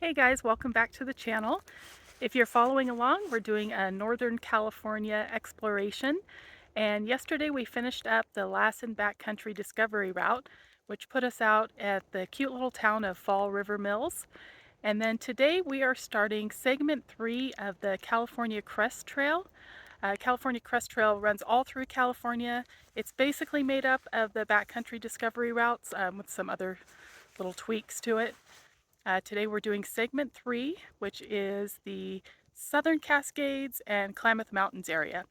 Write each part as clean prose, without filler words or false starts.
Hey guys, welcome back to the channel. If you're following along, we're doing a Northern California exploration. And yesterday we finished up the Lassen Backcountry Discovery Route, which put us out at the cute little town of Fall River Mills. And then today we are starting segment 3 of the California Crest Trail. California Crest Trail runs all through California. It's basically made up of the backcountry discovery routes with some other little tweaks to it. Today we're doing segment 3, which is the Southern Cascades and Klamath Mountains area.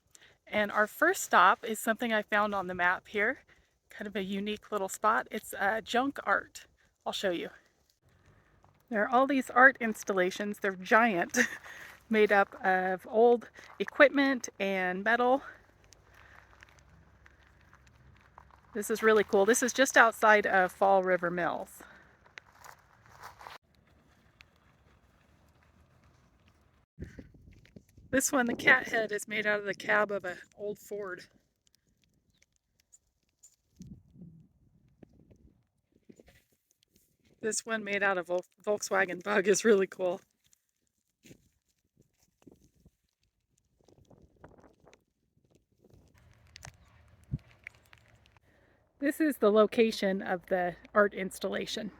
And our first stop is something I found on the map here, kind of a unique little spot. It's junk art. I'll show you. There are all these art installations. They're giant, made up of old equipment and metal. This is really cool. This is just outside of Fall River Mills. This one, the cat head, is made out of the cab of an old Ford. This one made out of a Volkswagen Bug is really cool. This is the location of the art installation.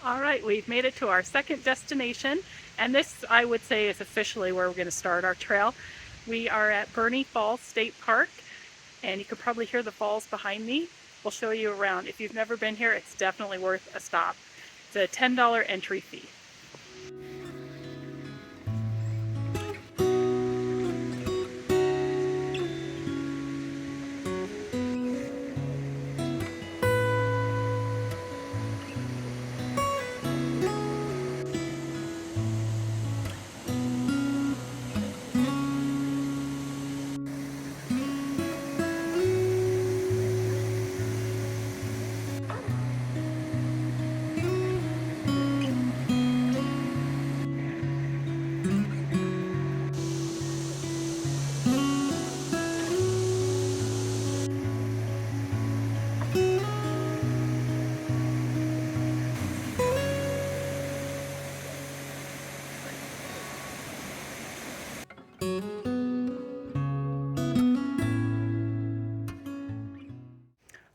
All right, we've made it to our second destination, and this, I would say, is officially where we're going to start our trail. We are at Burney Falls State Park, and you can probably hear the falls behind me. We'll show you around. If you've never been here, it's definitely worth a stop. It's a $10 entry fee.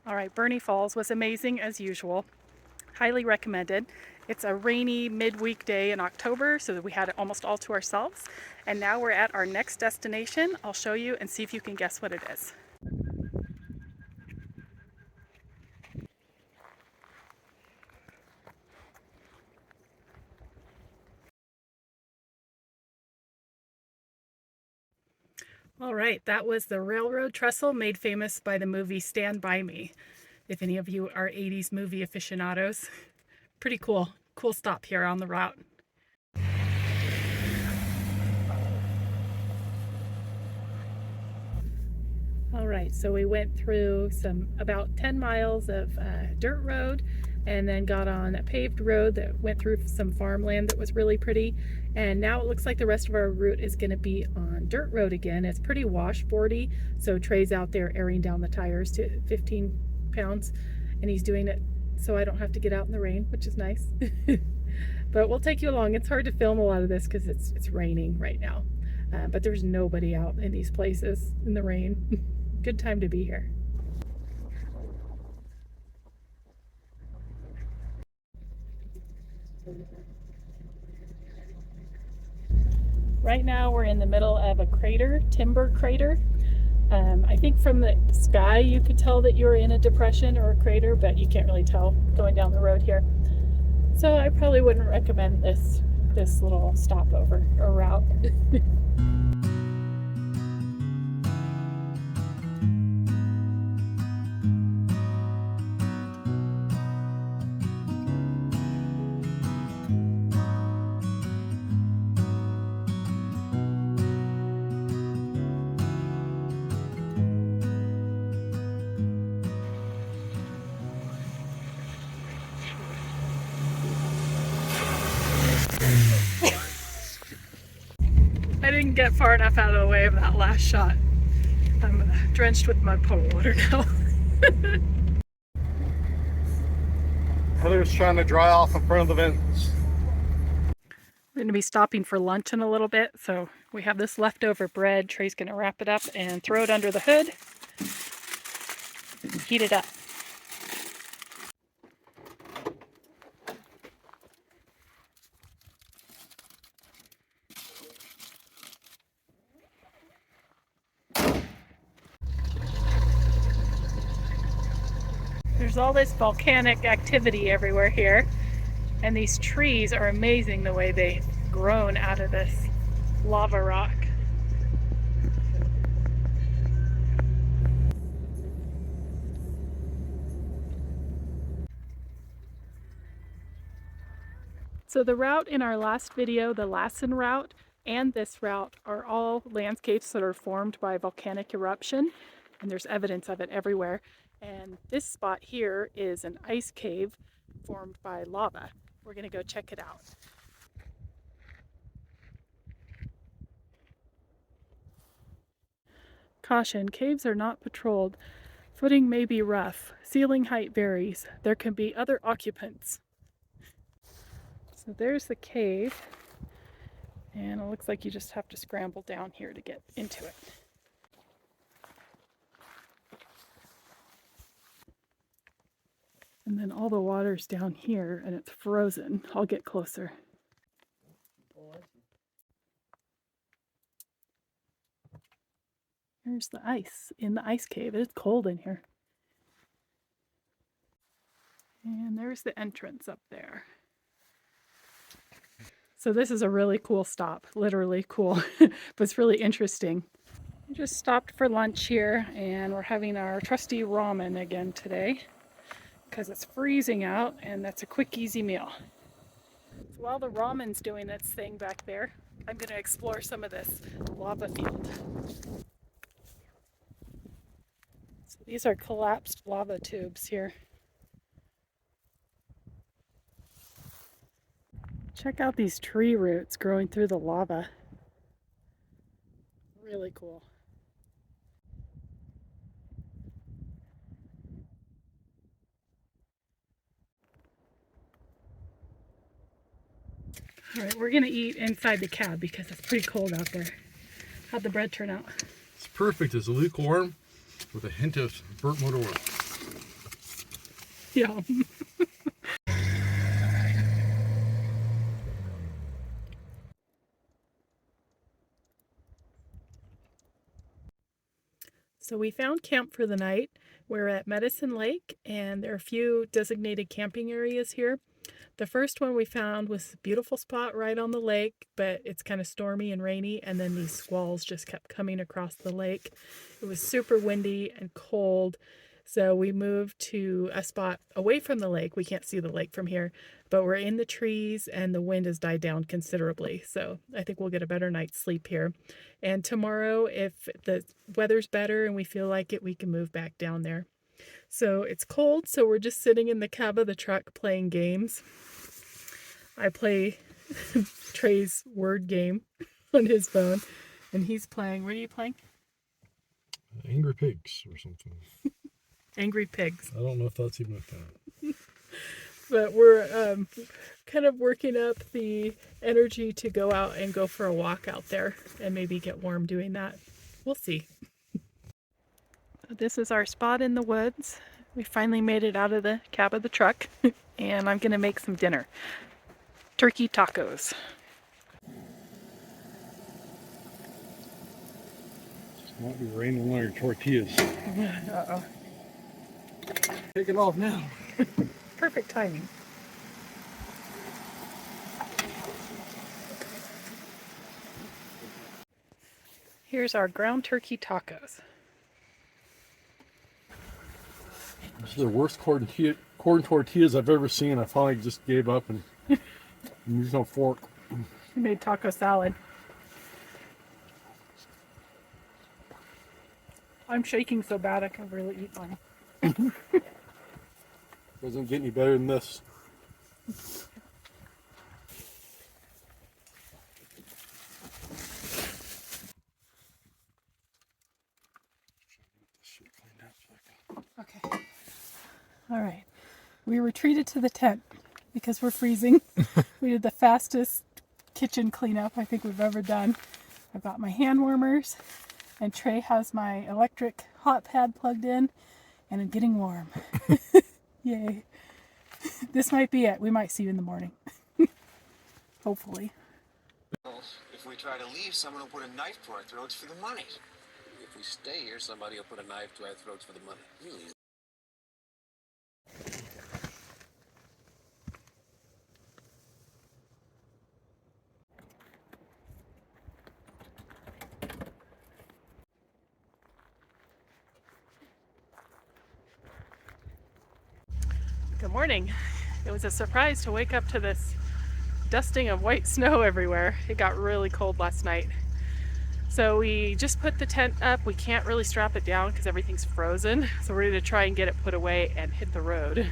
All right, Burney Falls was amazing as usual. Highly recommended. It's a rainy midweek day in October, so we had it almost all to ourselves. And now we're at our next destination. I'll show you and see if you can guess what it is. All right, that was the railroad trestle made famous by the movie Stand By Me. If any of you are 80s movie aficionados. Pretty cool. Cool stop here on the route. All right, so we went through about 10 miles of dirt road and then got on a paved road that went through some farmland that was really pretty. And now it looks like the rest of our route is going to be on dirt road again. It's pretty washboardy, so Trey's out there airing down the tires to 15 pounds, and he's doing it so I don't have to get out in the rain, which is nice. But we'll take you along. It's hard to film a lot of this because it's raining right now. But there's nobody out in these places in the rain. Good time to be here. Right now we're in the middle of a crater, timber crater. I think from the sky you could tell that you're in a depression or a crater, but you can't really tell going down the road here. So I probably wouldn't recommend this little stopover or route. get far enough out of the way of that last shot. I'm drenched with mud puddle water now. Heather's trying to dry off in front of the vents. We're going to be stopping for lunch in a little bit, so we have this leftover bread. Trey's going to wrap it up and throw it under the hood and heat it up. There's all this volcanic activity everywhere here, and these trees are amazing the way they've grown out of this lava rock. So the route in our last video, the Lassen route, and this route are all landscapes that are formed by volcanic eruption, and there's evidence of it everywhere. And this spot here is an ice cave formed by lava. We're going to go check it out. Caution, caves are not patrolled. Footing may be rough. Ceiling height varies. There can be other occupants. So there's the cave, and it looks like you just have to scramble down here to get into it. And then all the water's down here and it's frozen. I'll get closer. Here's the ice in the ice cave. It's cold in here. And there's the entrance up there. So this is a really cool stop, literally cool, but it's really interesting. We just stopped for lunch here and we're having our trusty ramen again today because it's freezing out and that's a quick, easy meal. So while the ramen's doing its thing back there, I'm going to explore some of this lava field. So these are collapsed lava tubes here. Check out these tree roots growing through the lava. Really cool. All right, we're gonna eat inside the cab because it's pretty cold out there. How'd the bread turn out? It's perfect. It's lukewarm with a hint of burnt motor oil. Yum. So we found camp for the night. We're at Medicine Lake and there are a few designated camping areas here. The first one we found was a beautiful spot right on the lake, but it's kind of stormy and rainy, and then these squalls just kept coming across the lake. It was super windy and cold, so we moved to a spot away from the lake. We can't see the lake from here, but we're in the trees and the wind has died down considerably, so I think we'll get a better night's sleep here. And tomorrow, if the weather's better and we feel like it, we can move back down there. So it's cold, so we're just sitting in the cab of the truck playing games. I play Trey's word game on his phone, and he's playing, what are you playing? Angry pigs or something. Angry Pigs. I don't know if that's even a thing. But we're kind of working up the energy to go out and go for a walk out there and maybe get warm doing that. We'll see. This is our spot in the woods. We finally made it out of the cab of the truck and I'm gonna make some dinner. Turkey tacos. It might be raining on your tortillas. Uh-oh. Take it off now. Perfect timing. Here's our ground turkey tacos. This is the worst corn tortillas I've ever seen. I finally just gave up and used no fork. We made taco salad. I'm shaking so bad I can really eat mine. Doesn't get any better than this. Okay. All right. We retreated to the tent because we're freezing. We did the fastest kitchen cleanup I think we've ever done. I've got my hand warmers, and Trey has my electric hot pad plugged in, and I'm getting warm. Yay. This might be it. We might see you in the morning. Hopefully. If we try to leave, someone will put a knife to our throats for the money. If we stay here, somebody will put a knife to our throats for the money. Really? Good morning. It was a surprise to wake up to this dusting of white snow everywhere. It got really cold last night. So we just put the tent up. We can't really strap it down because everything's frozen. So we're going to try and get it put away and hit the road.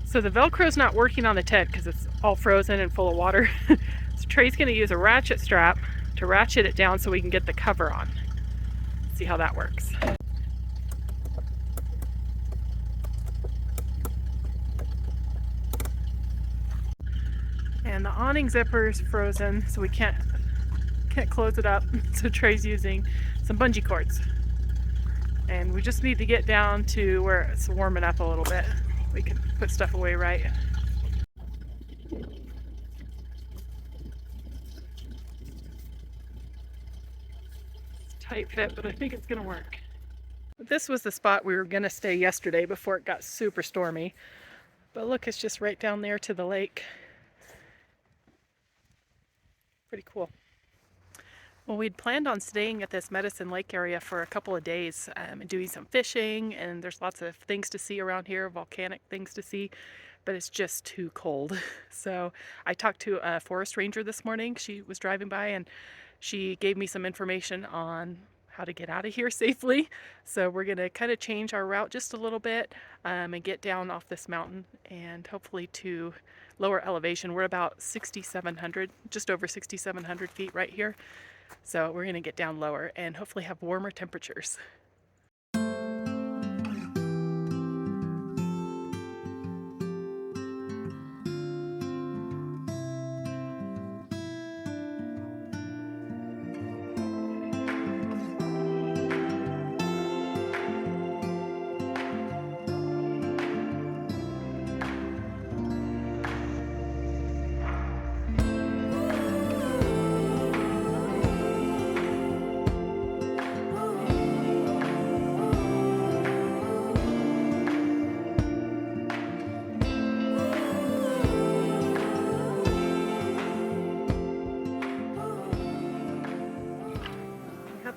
So the Velcro's not working on the tent because it's all frozen and full of water. So Trey's going to use a ratchet strap to ratchet it down so we can get the cover on. See how that works. And the awning zipper is frozen, so we can't close it up. So Trey's using some bungee cords. And we just need to get down to where it's warming up a little bit. We can put stuff away right. It's a tight fit, but I think it's gonna work. This was the spot we were gonna stay yesterday before it got super stormy. But look, it's just right down there to the lake. Pretty cool. Well, we'd planned on staying at this Medicine Lake area for a couple of days and doing some fishing, and there's lots of things to see around here, volcanic things to see, but it's just too cold. So I talked to a forest ranger this morning. She was driving by and she gave me some information on how to get out of here safely. So we're going to kind of change our route just a little bit and get down off this mountain and hopefully to lower elevation. We're about 6,700, just over 6,700 feet right here. So we're going to get down lower and hopefully have warmer temperatures.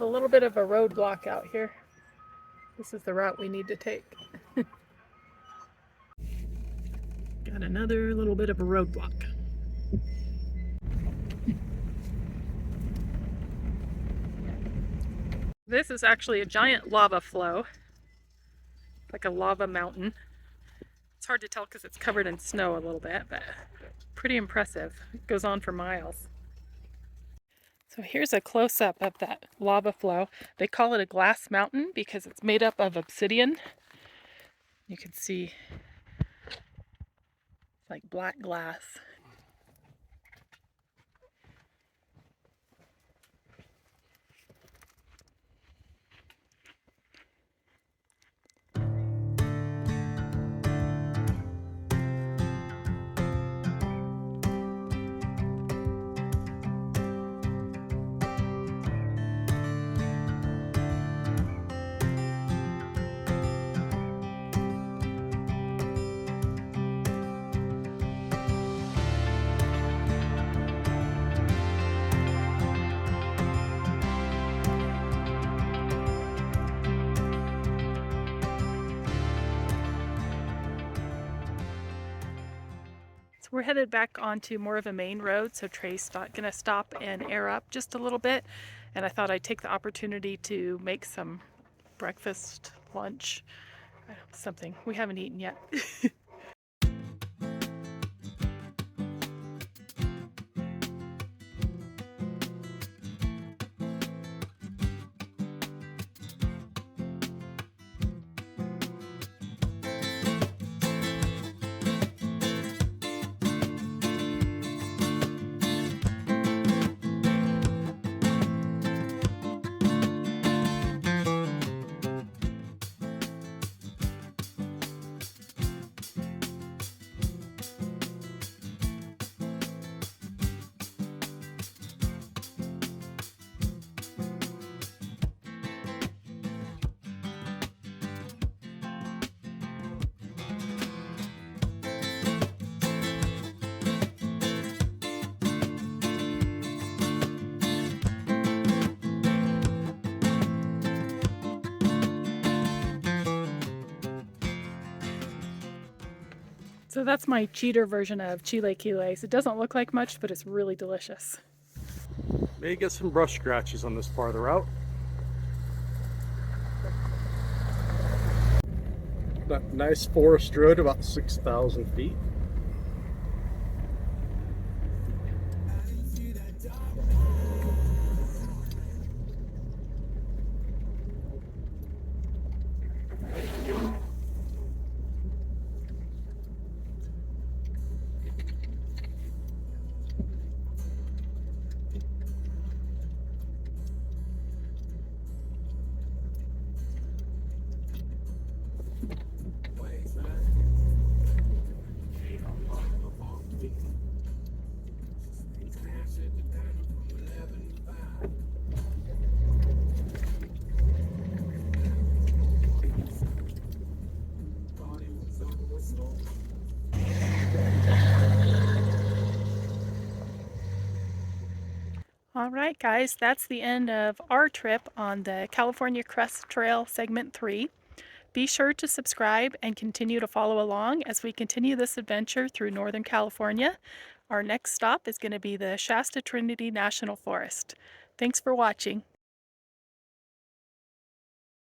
A little bit of a roadblock out here. This is the route we need to take. Got another little bit of a roadblock. This is actually a giant lava flow, like a lava mountain. It's hard to tell because it's covered in snow a little bit, but pretty impressive. It goes on for miles. So here's a close-up of that lava flow. They call it a glass mountain because it's made up of obsidian. You can see it's like black glass. We're headed back onto more of a main road, so Trey's gonna stop and air up just a little bit, and I thought I'd take the opportunity to make some breakfast, lunch, something. We haven't eaten yet. So that's my cheater version of chilaquiles. It doesn't look like much, but it's really delicious. May get some brush scratches on this part of the route. That nice forest road, about 6,000 feet. All right, guys, that's the end of our trip on the California Crest Trail Segment 3. Be sure to subscribe and continue to follow along as we continue this adventure through Northern California. Our next stop is going to be the Shasta Trinity National Forest. Thanks for watching.